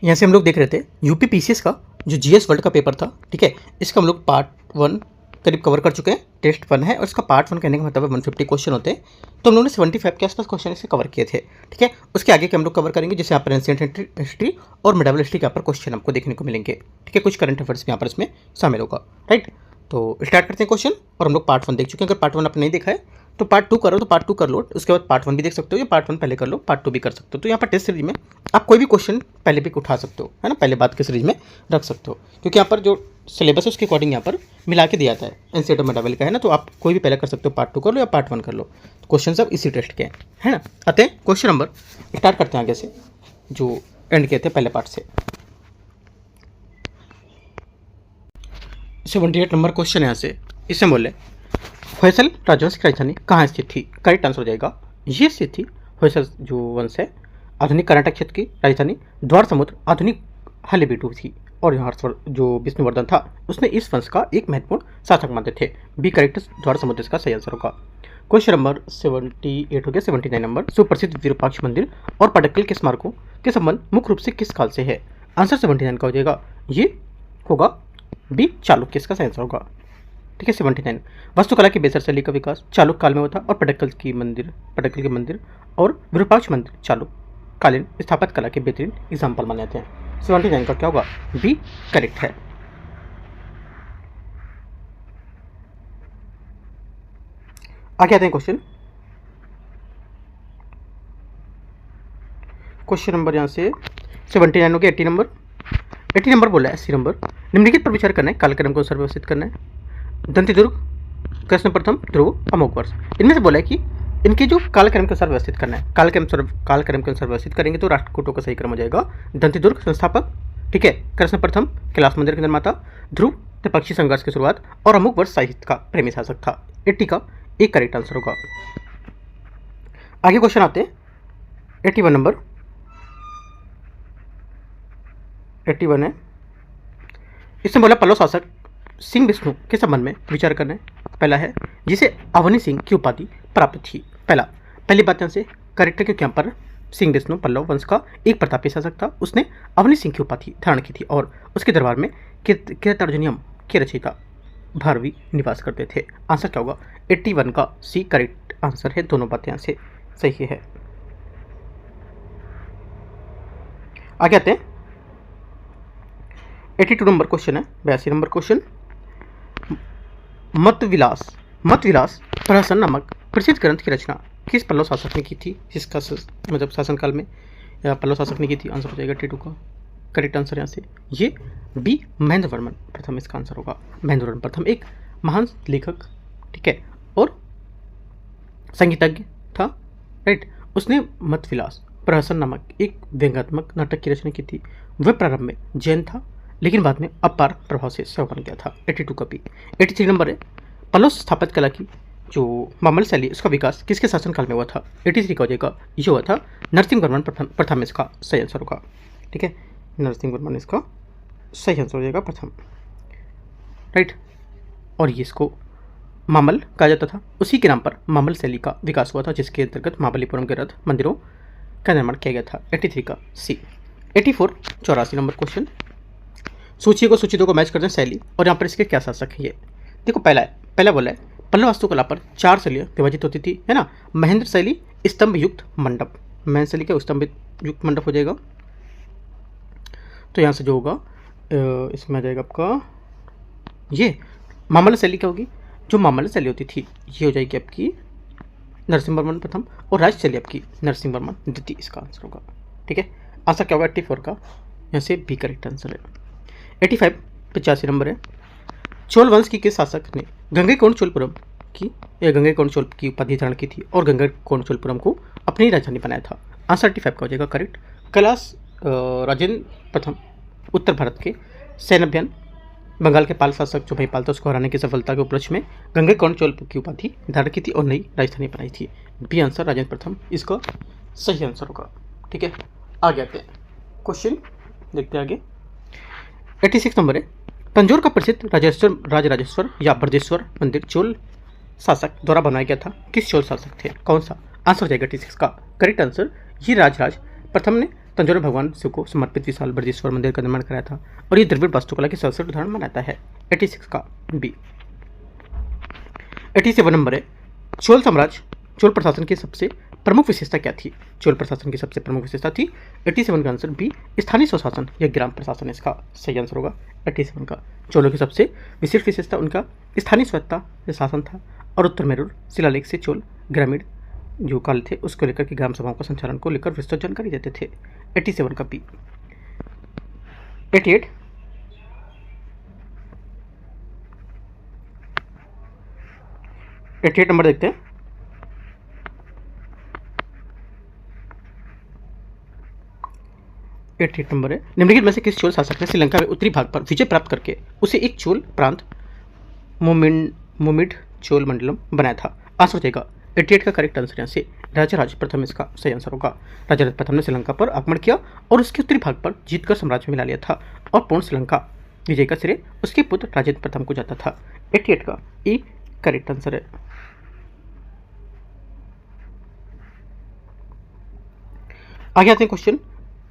यहाँ से हम लोग देख रहे थे यूपी पीसीएस का जो जीएस वर्ल्ड का पेपर था, ठीक है, इसका हम लोग पार्ट 1 करीब कवर कर चुके हैं। टेस्ट 1 है और इसका पार्ट 1 कहने का मतलब है 150 क्वेश्चन होते हैं, तो हम लोगों ने 75 के आसपास क्वेश्चन इसे कवर किए थे, ठीक है। उसके आगे के हम लोग कवर करेंगे, जैसे यहाँ पर एंशिएंट हिस्ट्री और मिडिवल हिस्ट्री के यहाँ पर क्वेश्चन आपको देखने को मिलेंगे, ठीक है। कुछ करंट अफेयर्स भी यहाँ पर इसमें शामिल होगा, राइट। तो स्टार्ट करते हैं क्वेश्चन। और हम लोग पार्ट 1 देख चुके हैं। अगर पार्ट 1 आपने नहीं देखा है तो पार्ट 2 करो, तो पार्ट 2 कर लो, उसके बाद पार्ट 1 भी देख सकते हो, या पार्ट 1 पहले कर लो, पार्ट 2 भी कर सकते हो। तो यहाँ पर टेस्ट सीरीज में आप कोई भी क्वेश्चन पहले भी उठा सकते हो, है ना, पहले बात के सीरीज में रख सकते हो, क्योंकि यहाँ पर जो सिलेबस है उसके अकॉर्डिंग यहाँ पर मिला के दिया जाता है। एनसीईआरटी और मिडिवल का है ना, तो आप कोई भी पहले कर सकते हो, पार्ट 2 कर लो या पार्ट 1 कर लो। तो क्वेश्चन सब इसी टेस्ट के हैं, है ना। आते हैं क्वेश्चन नंबर, स्टार्ट करते हैं आगे से जो एंड किए थे पहले पार्ट से। 78 नंबर क्वेश्चन है यहाँ से। इसमें बोले होयसल राजवंश की राजधानी कहाँ स्थित थी? करेक्ट आंसर हो जाएगा ये स्थित थी होयसल जो वंश है, आधुनिक कर्नाटक क्षेत्र की राजधानी द्वार समुद्र आधुनिक हलेबीडु थी। और यहाँ जो विष्णुवर्धन था उसने इस वंश का एक महत्वपूर्ण शासक मानते थे। बी करेक्ट द्वार समुद्र इसका सही आंसर होगा। क्वेश्चन नंबर 78 हो गया। 79 नंबर, सुप्रसिद्ध विरूपाक्ष मंदिर और पडक्कल के स्मारकों के संबंध मुख्य रूप से किस काल से है? आंसर 79 का हो जाएगा, ये होगा बी चालुक्य, इसका सही आंसर होगा, ठीक है। 79 वास्तुकला की बेसर शैली का विकास चालुक्य काल में हुआ था और पडक्कल के मंदिर और विरूपाक्ष मंदिर चालुक्यकालीन स्थापत्य कला के बेहतरीन एग्जाम्पल माने जाते हैं। 79 का क्या होगा? बी करेक्ट है। आगे आते हैं क्वेश्चन नंबर यहाँ से 79 हो गया। 80 नंबर बोला है। 80 नंबर, निम्नलिखित पर विचार करना है, कालक्रम को व्यवस्थित करना है। दंतिदुर्ग, कृष्ण प्रथम, ध्रुव, अमोघ वर्ष, इनमें से बोला है कि इनके जो कालक्रम के अनुसार व्यवस्थित करना है। कालक्रम के अनुसार व्यवस्थित करेंगे तो राष्ट्रकूटों का सही क्रम हो जाएगा। दंतिदुर्ग संस्थापक, ठीक है, कृष्ण प्रथम कैलाश मंदिर के निर्माता, ध्रुव त्रिपक्षीय संघर्ष की शुरुआत और अमोघ वर्ष साहित्य का प्रेमी शासक था। 80 का एक करेक्ट आंसर होगा। आगे क्वेश्चन आते हैं 81 नंबर। 81 है, इसमें बोला पल्लव शासक सिंह विष्णु के संबंध में विचार करना है। पहला है जिसे अवनी सिंह की उपाधि प्राप्त थी। पहली बात यहाँ से करेक्ट है, क्योंकि यहाँ पर सिंह विष्णु पल्लव वंश का एक प्रतापी शासक था। उसने अवनी सिंह की उपाधि धारण की थी और उसके दरबार में कीर्तनार्जुनियम के रचयिता भारवी निवास करते थे। आंसर क्या होगा? 81 का सी करेक्ट आंसर है। दोनों बातें यहाँ से सही है। आगे आते हैं 82 नंबर क्वेश्चन है। 82 नंबर क्वेश्चन, मतविलास प्रहसन नामक प्रसिद्ध ग्रंथ की रचना किस पल्लव शासक ने की थी? जिसका मतलब शासनकाल में या पल्लव शासक ने की थी? आंसर हो जाएगा 82 का करेक्ट आंसर यहाँ से ये बी महेंद्र वर्मन प्रथम, इसका आंसर होगा। महेंद्र वर्मन प्रथम एक महान लेखक, ठीक है, और संगीतज्ञ था, राइट। उसने मतविलास प्रहसन नामक एक व्यंग्यात्मक नाटक की रचना की थी। वह प्रारंभ में जैन था लेकिन बाद में अपार प्रभाव से सेवा बन गया था। 82 का भी। 83 नंबर है, पल्लव स्थापत्य कला की जो मामल शैली उसका विकास किसके शासनकाल में हुआ था? 83 का हो जाएगा, ये हुआ था नरसिंह वर्मन प्रथम, इसका सही आंसर होगा, ठीक है। नरसिंह वर्मन इसका सही आंसर हो जाएगा, प्रथम, राइट। और ये इसको मामल कहा जाता था, उसी के नाम पर मामल शैली का विकास हुआ था, जिसके अंतर्गत महाबलीपुरम के रथ मंदिरों का निर्माण किया गया था। 83 का सी। 84 84 नंबर क्वेश्चन, सूची को मैच करते हैं शैली, और यहाँ पर इसके क्या शासक है? ये देखो, पहला बोला है पल्लव वास्तुकला पर 4 शैलियाँ विभाजित होती थी, है ना। महेंद्र शैली स्तंभ युक्त मंडप, महेंद्र शैली का स्तंभ युक्त मंडप हो जाएगा। तो यहाँ से जो होगा इसमें आ जाएगा आपका ये मामल्य शैली क्या होगी? जो मामल्य शैली होती थी ये हो जाएगी आपकी नरसिंह वर्मन प्रथम, और राज शैली आपकी नरसिंह वर्मन द्वितीय, इसका आंसर होगा, ठीक है। आंसर क्या होगा? 84 का यहाँ से बी करेक्ट आंसर है। 85 85 नंबर है, चोल वंश की किस शासक ने गंगैकोंड चोलपुरम की उपाधि धारण की थी और गंगैकोंड चोलपुरम को अपनी राजधानी बनाया था? आंसर 85 का हो जाएगा करेक्ट। कैलाश राजेंद्र प्रथम उत्तर भारत के सैन्य अभियान बंगाल के पाल शासक जो महिपाल था उसको हराने की सफलता के उपलक्ष्य में गंगैकोंड चोलपुरम की उपाधि धारण की थी और नई राजधानी बनाई थी। बी आंसर राजेंद्र प्रथम, इसका सही आंसर होगा, ठीक है। आगे आते हैं क्वेश्चन, देखते हैं आगे। 86 नंबर है, तंजौर का प्रसिद्ध राजराजेश्वर या ब्रजेश्वर मंदिर चोल शासक द्वारा बनाया गया था। किस चोल शासक थे? कौन सा? आंसर हो जाएगा 86 का करेक्ट आंसर, ये राजराज प्रथम ने तंजौर में भगवान शिव को समर्पित विशाल बृहदीश्वर मंदिर का निर्माण कराया था और ये द्रविड़ वास्तुकला की सर्वश्रेष्ठ उदाहरण माना जाता है। 86 का बी। 87 नंबर है, चोल साम्राज्य चोल प्रशासन की सबसे प्रमुख विशेषता क्या थी? चोल प्रशासन की सबसे प्रमुख विशेषता थी 87 का आंसर बी, स्थानीय स्वशासन या ग्राम प्रशासन इसका सही आंसर होगा 87 का। चोलों की सबसे विशिष्ट विशेषता उनका स्थानीय स्वायत्ता या शासन था और उत्तर मेरूर शिलालेख से चोल ग्रामीण जो काल थे उसको लेकर के ग्राम सभाओं का संचालन को लेकर विस्तृत जानकारी देते थे। 87 का बी। 88 88 नंबर देखते हैं। नंबर है, निम्नलिखित में से किस चोल शासक ने श्रीलंका में उत्तरी भाग पर विजय प्राप्त करके उसे एक चोल प्रांत मोमिड चोल मंडलम बनाया था? आंसर हो जाएगा 88 का करेक्ट आंसर यहाँ से राजा प्रथम इसका सही आंसर होगा। राजा प्रथम ने श्रीलंका पर आक्रमण किया और उसके उत्तरी भाग पर जीतकर साम्राज्य में मिला लिया था और पूर्ण श्रीलंका विजय का श्रेय उसके पुत्र राजेंद्र प्रथम को जाता था। 88 का ई करेक्ट आंसर है। आगे आते हैं क्वेश्चन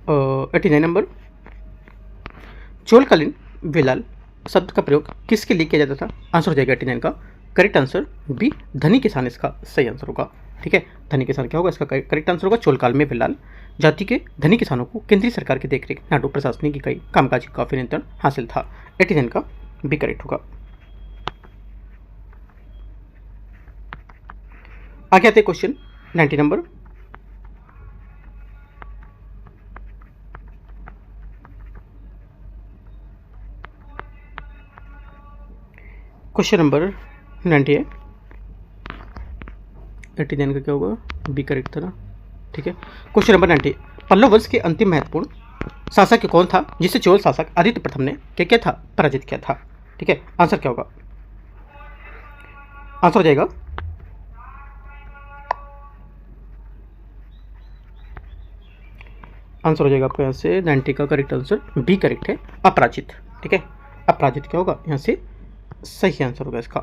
89 नंबर, चोलकालीन विलाल शब्द का प्रयोग किसके लिए किया जाता था? आंसर हो जाएगा 89 का करेक्ट आंसर बी, धनी किसान इसका सही आंसर होगा। ठीक है, धनी किसान क्या होगा इसका करेक्ट आंसर होगा। चोलकाल में विलाल जाति के धनी किसानों को केंद्रीय सरकार की देखरेख नाडु प्रशासनिक इकाई कामकाज काफी नियंत्रण हासिल था। 89 का बी करेक्ट होगा। आगे आते क्वेश्चन 90 नंबर, क्वेश्चन नंबर 90 है। 89 का क्या होगा बी करेक्ट था ना। ठीक है, क्वेश्चन नंबर 90, पल्लव वंश के अंतिम महत्वपूर्ण शासक कौन था जिसे चोल शासक आदित्य प्रथम ने क्या किया था? पराजित किया था। ठीक है, आंसर क्या होगा? आंसर हो जाएगा आपका यहाँ से 90 का करेक्ट आंसर बी करेक्ट है, अपराजित। ठीक है, अपराजित क्या होगा यहाँ से सही आंसर होगा इसका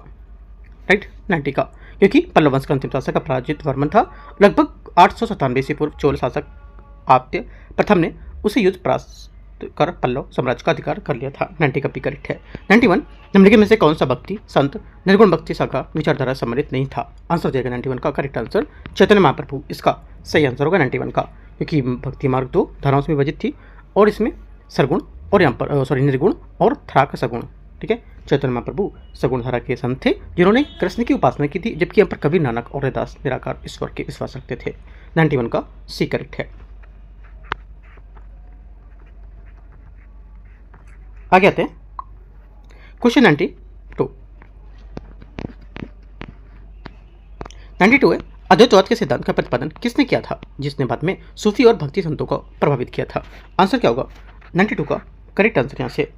राइट 90 का, क्योंकि पल्लव वंश का अंतिम शासक अपराजित वर्मन था। लगभग 897 ईस्वी पूर्व चोल शासक आदित्य प्रथम ने उसे युद्ध परास्त कर पल्लव साम्राज्य का अधिकार कर लिया था। 90 का भी करेक्ट है। 91, निम्नलिखित में से कौन सा भक्ति संत निर्गुण भक्ति शाखा विचारधारा सम्मिलित नहीं था? आंसर हो जाएगा 91 का करेक्ट आंसर चैतन्य महाप्रभु इसका सही आंसर होगा 91 का, क्योंकि भक्ति मार्ग 2 धाराओं में विभाजित थी और इसमें सरगुण और यहाँ पर निर्गुण और थ्राक सगुण। ठीक है, चैतन्य महाप्रभु सगुण धारा के संत थे जिन्होंने कृष्ण की उपासना की थी, जबकि यहाँ पर कबीर नानक और रैदास निराकार ईश्वर के विश्वास रखते थे। 91 का सी करेक्ट है। आगे आते हैं क्वेश्चन 92 है, अद्वैतवाद के सिद्धांत का प्रतिपादन किसने किया था जिसने बाद में सूफी और भक्ति संतों को प्रभावित किया था? आंसर क्या होगा 92 का करेक्ट आंसर यहाँ से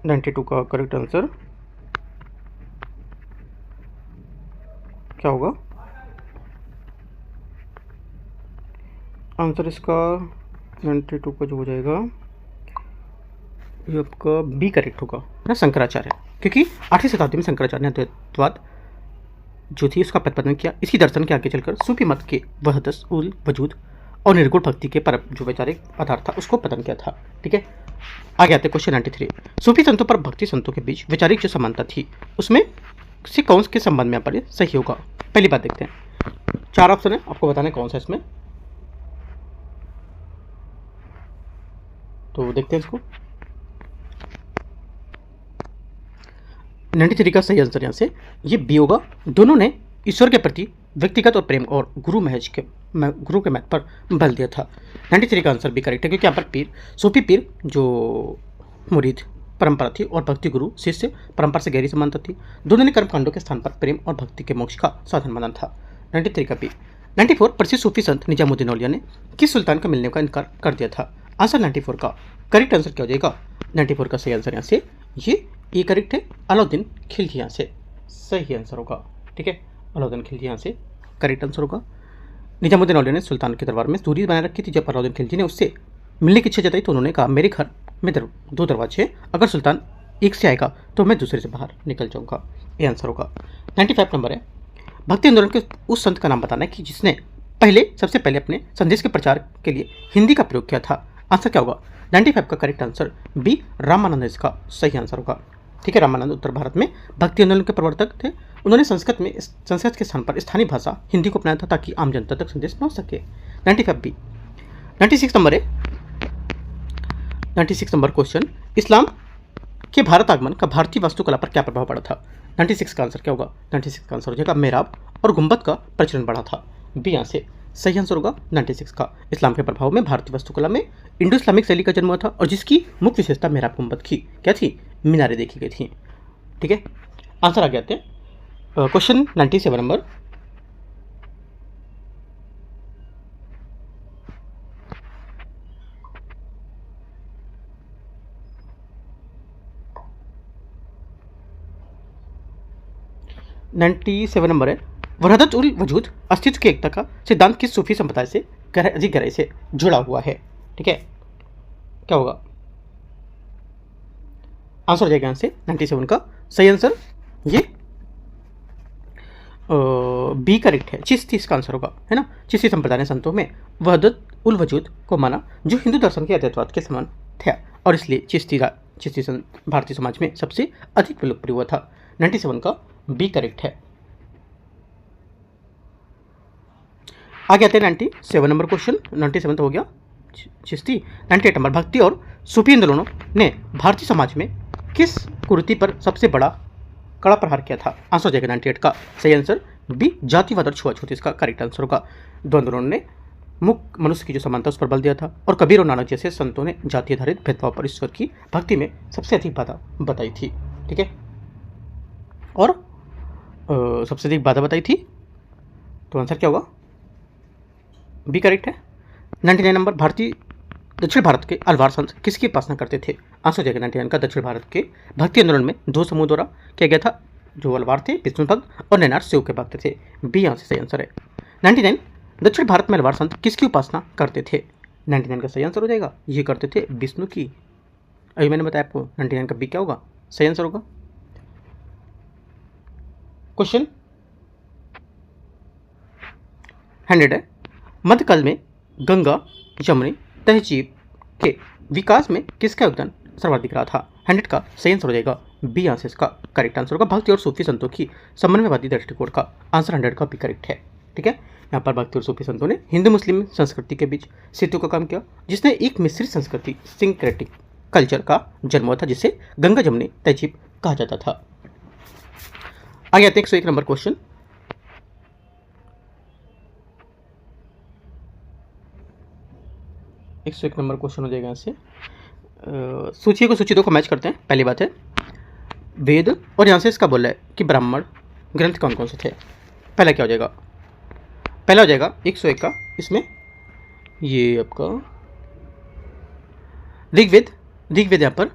92 का करेक्ट आंसर क्या होगा? आंसर इसका 92 का जो हो जाएगा ये आपका बी करेक्ट होगा ना, शंकराचार्य, क्योंकि 8वीं शताब्दी में शंकराचार्य ने अद्वैतवाद जो थी उसका प्रतिपादन किया। इसी दर्शन के आगे चलकर सूफी मत के वहदस उल वजूद और निर्गुण भक्ति के पर जो वैचारिक आधार था उसको प्रदान किया था। ठीक है, आगे आते क्वेश्चन 93, सूफी संतों पर भक्ति संतों के बीच वैचारिक जो समानता थी उसमें से कौन के संबंध में यहाँ पर सही होगा? पहली बात देखते हैं, 4 ऑप्शन है, आपको बताना कौन सा इसमें, तो देखते हैं इसको। 93 का सही आंसर यहाँ से ये बी होगा। दोनों ने ईश्वर के प्रति व्यक्तिगत और प्रेम और गुरु के महत्व पर बल दिया था। 93 का आंसर भी करेक्ट है, क्योंकि यहाँ पर पीर सूफी पीर जो मुरीद परंपरा थी और भक्ति गुरु शिष्य परंपरा से गहरी समानता थी। दोनों ने कर्मकांडों के स्थान पर प्रेम और भक्ति के मोक्ष का साधन माना था। 93 का बी। 94, प्रसिद्ध सूफी संत निजामुद्दीन औलिया ने किस सुल्तान का मिलने का इनकार कर दिया था? आंसर 94 का करेक्ट आंसर क्या हो जाएगा? 94 का सही आंसर यहाँ से ये करेक्ट है, अलाउद्दीन खिलजी यहाँ से सही आंसर होगा। ठीक है, अलाउद्दीन खिलजी यहाँ से करेक्ट आंसर होगा। निजामुद्दीन औलिया ने सुल्तान के दरबार में दूरी बनाए रखी थी। जब अलाउद्दीन खिलजी ने उससे मिलने की इच्छा जताई तो उन्होंने कहा, मेरे घर में 2 दरवाजे हैं, अगर सुल्तान एक से आएगा तो मैं दूसरे से बाहर निकल जाऊंगा। ये आंसर होगा। 95 नंबर है, भक्ति आंदोलन के उस संत का नाम बताना है कि जिसने पहले सबसे पहले अपने संदेश के प्रचार के लिए हिंदी का प्रयोग किया था? आंसर क्या होगा? 95 का करेक्ट आंसर बी रामानंद इसका सही आंसर होगा। ठीक है, रामानंद उत्तर भारत में भक्ति आंदोलन के प्रवर्तक थे। उन्होंने संस्कृत के स्थान पर स्थानीय भाषा हिंदी को अपनाया था ताकि आम जनता तक संदेश पहुंच सके। 95 बी। 96 नंबर है, 96 नंबर क्वेश्चन, इस्लाम के भारत आगमन का भारतीय वास्तुकला पर क्या प्रभाव पड़ा था? 96 का आंसर क्या होगा? 96 का आंसर हो जाएगा मेहराब और गुंबद का प्रचलन बढ़ा था। बी यहाँ से सही आंसर होगा 96 का। इस्लाम के प्रभाव में भारतीय वास्तुकला में इंडो इस्लामिक शैली का जन्म हुआ था और जिसकी मुख्य विशेषता मेहराब गुंबद की क्या थी? मीनारें देखी गई थी। ठीक है, आंसर आगे आते हैं। क्वेश्चन 97 नंबर, है, वहदत उल वजूद अस्तित्व की एकता का सिद्धांत किस सूफी संप्रदाय से अधिक गहराई से जुड़ा हुआ है? ठीक है, क्या होगा? आंसर हो जाएगा यहाँ से 97 का सही आंसर ये बी करेक्ट है। चिश्ती इसका आंसर होगा, है ना। चिश्ती संप्रदाय ने संतों में वहदत उल वजूद को माना जो हिंदू दर्शन के अद्वैतवाद के समान था और इसलिए चिश्ती भारतीय समाज में सबसे अधिक लोकप्रिय हुआ था। 97 का बी करेक्ट है। आगे आते हैं 97 नंबर क्वेश्चन। 97 तो हो गया चिश्ती। 98 नंबर, भक्ति और सूफी आंदोलनों ने भारतीय समाज में किस कुरीति पर सबसे बड़ा कड़ा प्रहार किया था? आंसर हो जाएगा 98 का सही आंसर बी जातिवाद और छुआछूत इसका करेक्ट आंसर होगा। दो आंदोलनों ने मुख्य मनुष्य की जो समानता उस पर बल दिया था और कबीर और नानक जैसे संतों ने जाति आधारित भेदभाव पर ईश्वर की भक्ति में सबसे अधिक बाधा बताई थी। ठीक है, और सबसे अधिक बाधा बताई थी, तो आंसर क्या होगा? बी करेक्ट है। 99 नंबर, दक्षिण भारत के अलवार संत किसकी उपासना करते थे? आंसर हो जाएगा 99 का दक्षिण भारत के भक्ति आंदोलन में दो समूह द्वारा किया गया था। जो अलवार थे विष्णु भक्त और नैनार शिव के भक्त थे। बी यहाँ से सही आंसर है। 99 दक्षिण भारत में अलवार संत किसकी उपासना करते थे? 99 का सही आंसर हो जाएगा, ये करते थे विष्णु की। अभी मैंने बताया आपको 99 का बी क्या होगा? सही आंसर होगा। क्वेश्चन 100 है, मध्यकाल में गंगा यमुनी तहजीब के विकास में किसका योगदान सर्वाधिक रहा था? 100 का सही आंसर हो जाएगा बी यहाँ से इसका करेक्ट आंसर होगा। भक्ति और सूफी संतों की समन्वयवादी दृष्टिकोण का आंसर 100 का भी करेक्ट है। ठीक है, यहाँ पर भक्ति और सूफी संतों ने हिंदू मुस्लिम संस्कृति के बीच सेतु का काम किया जिसने एक मिश्रित संस्कृति सिंक्रेटिक कल्चर का जन्म हुआ था जिसे गंगा जमुनी तहजीब कहा जाता था। आगे आते हैं 101 नंबर क्वेश्चन। एक नंबर क्वेश्चन हो जाएगा यहाँ से। सूची को सूची दो को मैच करते हैं। पहली बात है वेद, और यहाँ से इसका बोला है कि ब्राह्मण ग्रंथ कौन कौन से थे। पहला क्या हो जाएगा? पहला हो जाएगा 101 का, इसमें ये आपका ऋग्वेद यहाँ पर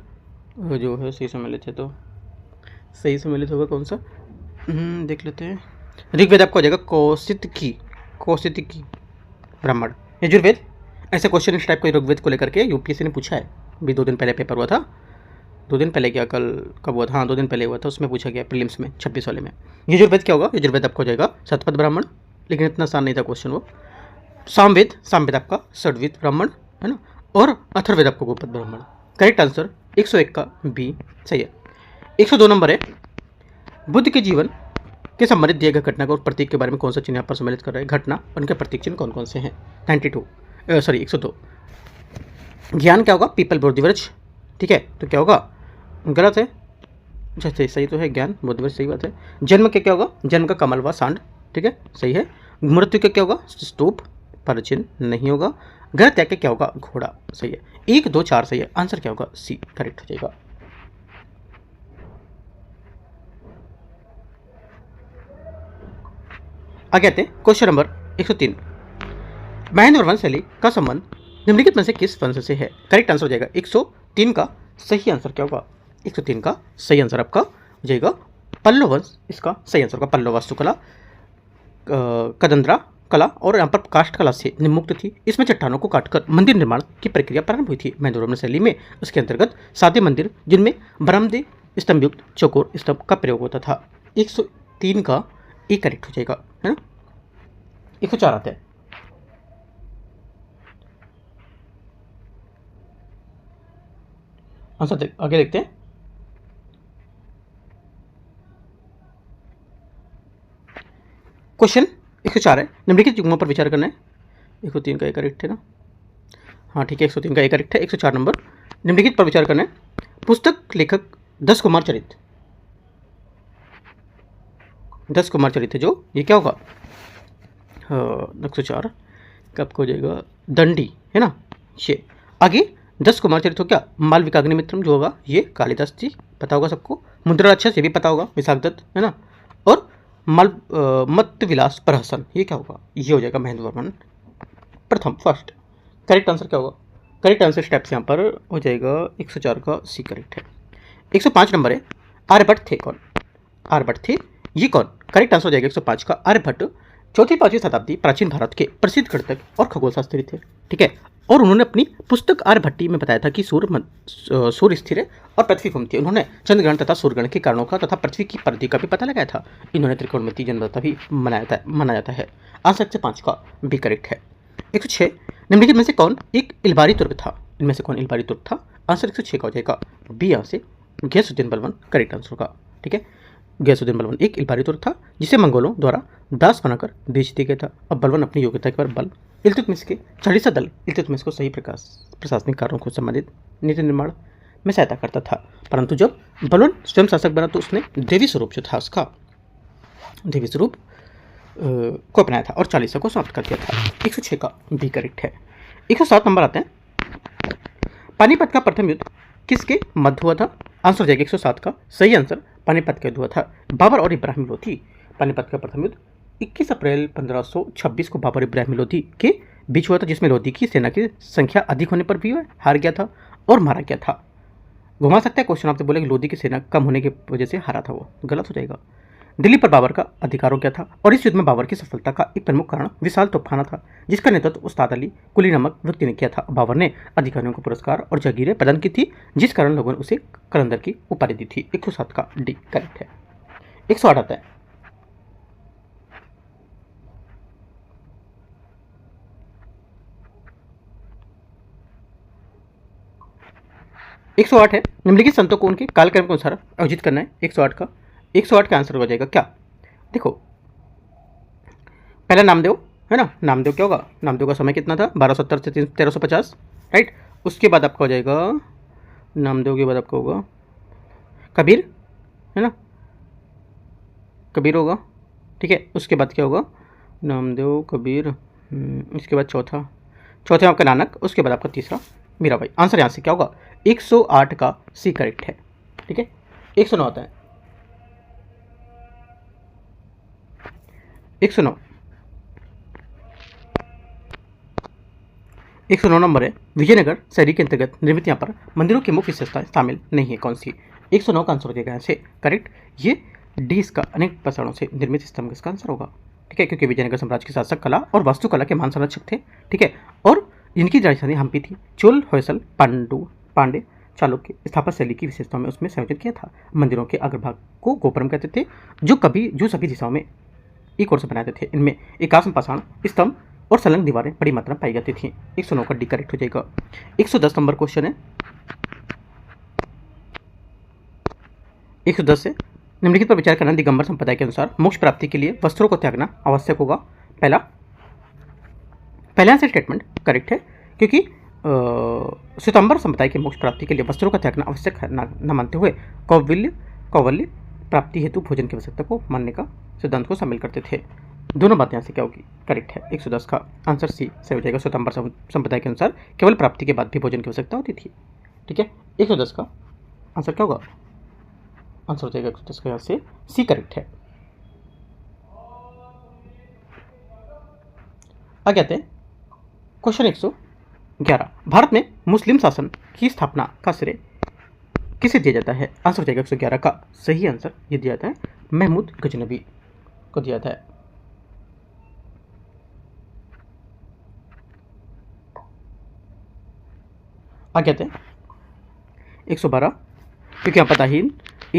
जो है सही सम्मिलित है, तो सही सम्मिलित होगा कौन सा देख लेते हैं। ऋग्वेद आपका हो जाएगा कौशिकी ब्राह्मण। यजुर्वेद, ऐसे क्वेश्चन इस टाइप का ऋग्वेद को लेकर के यूपीएससी ने पूछा है। भी 2 दिन पहले पेपर हुआ था, 2 दिन पहले क्या, कल कब हुआ था? हाँ 2 दिन पहले हुआ था, उसमें पूछा गया प्रीलिम्स में 26 वाले में। यजुर्वेद क्या होगा? यजुर्वेद आपको हो जाएगा शतपथ ब्राह्मण, लेकिन इतना आसान नहीं था क्वेश्चन वो। सामवेद आपका षड्वेद ब्राह्मण है ना, और अथर्ववेद आपको गोपद ब्राह्मण। करेक्ट आंसर 101 का बी सही है। 102 नंबर है, बुद्ध के जीवन के संबंधित दिए गए घटना को और प्रतीक के बारे में कौन सा चिन्ह यहाँ पर सम्मिलित कर रहा है? घटना, उनके प्रतीक चिन्ह कौन कौन से हैं? 102। ज्ञान क्या होगा? पीपल बोधिवृक्ष। ठीक है, तो क्या होगा? गलत है, अच्छा सही तो है, ज्ञान बोधिवृक्ष सही बात है। जन्म के क्या होगा? जन्म का कमल व सांड। ठीक है, सही है। मृत्यु के क्या होगा? स्तूप, पर चिन्ह नहीं होगा। ग्रह त्याग के क्या होगा? घोड़ा, सही है। 1 2 4 सही है। आंसर क्या होगा? सी करेक्ट हो जाएगा। आगे आते हैं क्वेश्चन नंबर 103। महेंद्र वंश शैली का संबंध निम्नलिखित में से किस वंश से है? करेक्ट आंसर हो जाएगा 103 का सही आंसर क्या होगा? 103 का सही आंसर आपका हो जाएगा पल्लव वंश, इसका सही आंसर होगा। पल्लव वास्तुकला कदंद्रा कला और यहाँ पर काष्ठ कला से निम्मुक्त थी। इसमें चट्टानों को काटकर मंदिर निर्माण की प्रक्रिया प्रारंभ हुई थी। महेंद्र वंश शैली में उसके अंतर्गत सादे मंदिर जिनमें बरामदे स्तंभयुक्त चौकोर स्तंभ का प्रयोग होता था। 103 का एक करेक्ट हो जाएगा, है ना। 104 आता है। आंसर आगे देखते हैं। क्वेश्चन 104 है, निम्नलिखित युग्मों पर विचार करना है। 103 का एक करेक्ट है ना, हाँ ठीक है, 103 का एक करेक्ट है। 104 नंबर, निम्नलिखित पर विचार करना है। पुस्तक लेखक 10 कुमार चरित, 10 कुमार चरित है जो, ये क्या होगा? 104 कब हो जाएगा? दंडी है ना ये। आगे 10 कुमार चरित हो क्या? मालविकाग्निमित्रम जो होगा ये कालिदास जी, पता होगा सबको। मुद्रा राक्षस ये भी पता होगा, विशाख दत्त है ना। और मत्त विलास प्रहसन ये क्या होगा? ये हो जाएगा महेंद्र वर्मन प्रथम, फर्स्ट। करेक्ट आंसर क्या होगा? करेक्ट आंसर स्टेप्स यहाँ पर हो जाएगा 104 का सी करेक्ट है। 105 नंबर है, आर्यभट्ट थे कौन? आर्यभट्ट थे ये कौन? करेक्ट आंसर हो जाएगा 105 का आर्यभट्ट 4वीं-5वीं शताब्दी प्राचीन भारत के प्रसिद्ध गणितज्ञ और खगोलशास्त्री थे, ठीक है। और उन्होंने अपनी पुस्तक आर्यभट्टी में बताया था कि सूर्य स्थिर है और पृथ्वी घूमती है। उन्होंने चंद्रग्रहण तथा सूर्यग्रहण के कारणों का तथा पृथ्वी की परिधि का भी पता लगाया था। इन्होंने त्रिकोणमिति जन्मदाता भी माना जाता है। आंसर 105 का बी करेक्ट है। 106, निम्नलिखित में से कौन एक इल्बारी तुर्क था? इनमें से कौन इल्बारी तुर्क था? आंसर 106 का हो जाएगा बी। यहाँ से गयासुद्दीन बलबन करेक्ट आंसर होगा, ठीक है। गयासुद्दीन बलबन एक इल्बारी तुर्क था जिसे मंगोलों द्वारा दास बनाकर बेच दिया गया था। अब बलबन अपनी योग्यता के बल इल्तुतमिश के चालीसा दल इल्तुतमिश को सही प्रशासनिक कार्यों को संबंधित नीति निर्माण में सहायता करता था। परंतु जब बलबन स्वयं शासक बना तो उसने देवी स्वरूप जो था उसका देवी स्वरूप को अपनाया था और चालीसा को समाप्त कर दिया था। 106 का बी करेक्ट है। 107 नंबर आते हैं, पानीपत का प्रथम युद्ध किसके मध्य हुआ था? आंसर हो जाएगा 107 का सही आंसर पानीपत का युद्ध हुआ था बाबर और इब्राहिम लोधी। पानीपत का प्रथम युद्ध 21 अप्रैल 1526 को बाबर इब्राहिम लोधी के बीच हुआ था, जिसमें लोधी की सेना की संख्या अधिक होने पर भी वह हार गया था और मारा गया था। घुमा सकता है क्वेश्चन, आपसे बोले कि लोधी की सेना कम होने की वजह से हारा था, वो गलत हो जाएगा। दिल्ली पर बाबर का अधिकार हो गया था और इस युद्ध में बाबर की सफलता का एक प्रमुख कारण विशाल तोपखाना था, जिसका नेतृत्व उस्ताद अली कुली नामक व्यक्ति ने किया था। बाबर ने अधिकारियों को पुरस्कार और जागीरें प्रदान की थी, जिस कारण लोगों ने उसे कलंदर की उपाधि दी थी। 107 का डी करेक्ट है। 108 आता है, एक सौ आठ है, निम्नलिखित संतों को उनके कालक्रम के अनुसार आयोजित करना है। 108 का आंसर हो जाएगा क्या? देखो, पहला नामदेव है ना, नामदेव क्या होगा? नामदेव का समय कितना था? 1270 से 1350, राइट। उसके बाद आपका हो जाएगा, नामदेव के बाद आपका होगा कबीर है ना, कबीर होगा, ठीक है। उसके बाद क्या होगा? नामदेव, कबीर, इसके बाद चौथा में आपका नानक, उसके बाद आपका तीसरा मीराबाई। आंसर यहाँ से क्या होगा? 108 का सी करेक्ट है, ठीक है। 109 आता है, 109 नंबर है, विजयनगर शहरी के अंतर्गत निर्मित यहाँ पर मंदिरों की मुख्य विशेषताएं शामिल नहीं है, कौन सी? 109 का आंसर हो जाएगा यहाँ से करेक्ट। ये डी इसका अनेक प्रसारणों से निर्मित स्तंभ इसका आंसर होगा, ठीक है, क्योंकि विजयनगर साम्राज्य के शासक कला और वास्तुकला के महान संरक्षक थे, ठीक है। और इनकी राजधानी हम्पी थी। चोल, होयसल, पांडे, चालुक्य स्थापत्य शैली की विशेषताओं में उसमें संयोजित किया था। मंदिरों के अग्रभाग को गोपुरम कहते थे, जो सभी दिशाओं में एक ओर से बनाते थे। इनमें एकाश्म पाषाण स्तंभ और संलग्न दीवारें बड़ी मात्रा में पाई जाती थी। 109 का डी करेक्ट हो जाएगा। 110 नंबर क्वेश्चन है, 110 है, निम्नलिखित पर विचार करना। दिगंबर संप्रदाय के अनुसार मोक्ष प्राप्ति के लिए वस्त्रों को त्यागना आवश्यक होगा। पहला आंसर स्टेटमेंट करेक्ट है, क्योंकि श्वेतांबर संप्रदाय के मोक्ष प्राप्ति के लिए वस्त्रों का त्यागना आवश्यक है न मानते हुए कौवल्य प्राप्ति हेतु भोजन की आवश्यकता को मानने का सिद्धांत को शामिल करते थे। दोनों बातें यहाँ से क्या होगी? करेक्ट है। 110 का आंसर सी सही हो जाएगा। श्वेतांबर संप्रदाय के अनुसार केवल प्राप्ति के बाद भी भोजन की आवश्यकता होती थी, ठीक है। 110 का आंसर क्या होगा? आंसर हो जाएगा 110 का यहाँ से सी करेक्ट है। आगे आते हैं क्वेश्चन 111, भारत में मुस्लिम शासन की स्थापना का श्रेय किसे दिया जाता है? आंसर हो जाएगा 111 का सही आंसर ये दिया जाता है महमूद गजनवी को दिया जाता है। आगे आते हैं 112, क्योंकि यहाँ पता